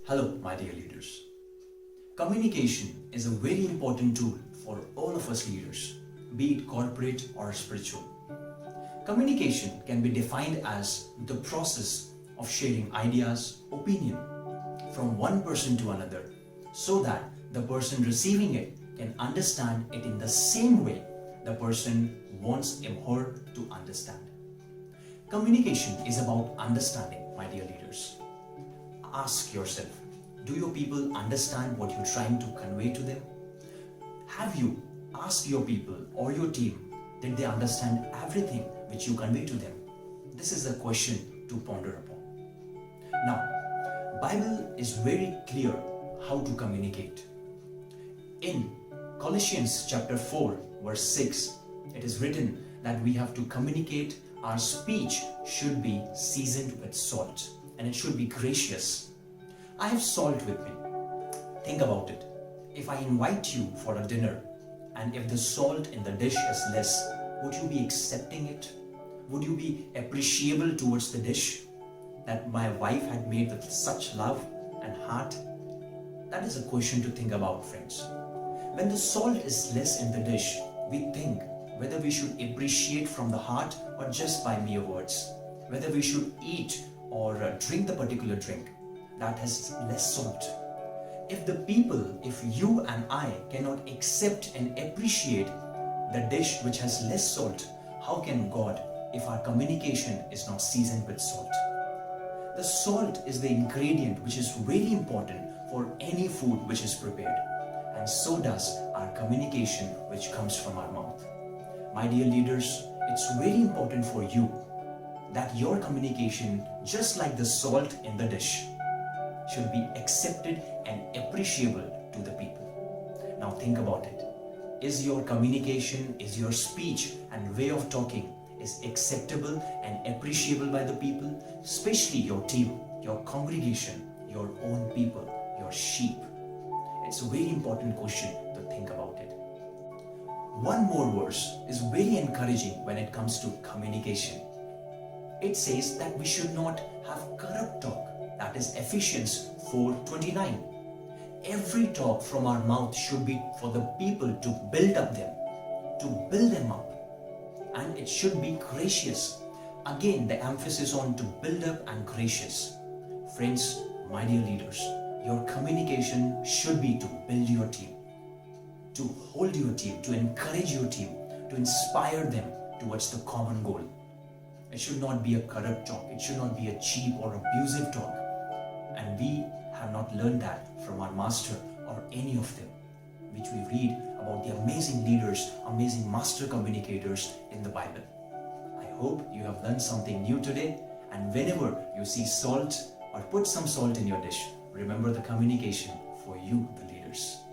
Hello, my dear leaders. Communication is a very important tool for all of us leaders, be it corporate or spiritual. Communication can be defined as the process of sharing ideas, opinion from one person to another so that the person receiving it can understand it in the same way the person wants him or her to understand. Communication is about understanding, my dear leaders. Ask yourself, do your people understand what you're trying to convey to them? Have you asked your people or your team, did they understand everything which you convey to them? This is a question to ponder upon. Now, Bible is very clear how to communicate. In Colossians chapter 4 verse 6, it is written that we have to communicate. Our speech should be seasoned with salt and it should be gracious. I have salt with me. Think about it. If I invite you for a dinner and if the salt in the dish is less, would you be accepting it? Would you be appreciable towards the dish that my wife had made with such love and heart? That is a question to think about, friends. When the salt is less in the dish, we think whether we should appreciate from the heart or just by mere words, whether we should eat or drink the particular drink that has less salt. If the people, if you and I cannot accept and appreciate the dish which has less salt, how can God if our communication is not seasoned with salt? The salt is the ingredient which is very important for any food which is prepared, and so does our communication which comes from our mouth. My dear leaders, it's very important for you that your communication, just like the salt in the dish, should be accepted and appreciable to the people. Now think about it. Is your communication, is your speech and way of talking is acceptable and appreciable by the people, especially your team, your congregation, your own people, your sheep? It's a very important question to think about it. One more verse is very encouraging when it comes to communication. It says that we should not have corrupt talk. That is Ephesians 4:29. Every talk from our mouth should be for the people to build up them, to build them up. And it should be gracious. Again, the emphasis on to build up and gracious. Friends, my dear leaders, your communication should be to build your team, to hold your team, to encourage your team, to inspire them towards the common goal. It should not be a corrupt talk. It should not be a cheap or abusive talk. And we have not learned that from our master or any of them, which we read about the amazing leaders, amazing master communicators in the Bible. I hope you have learned something new today, and whenever you see salt or put some salt in your dish, remember the communication for you, the leaders.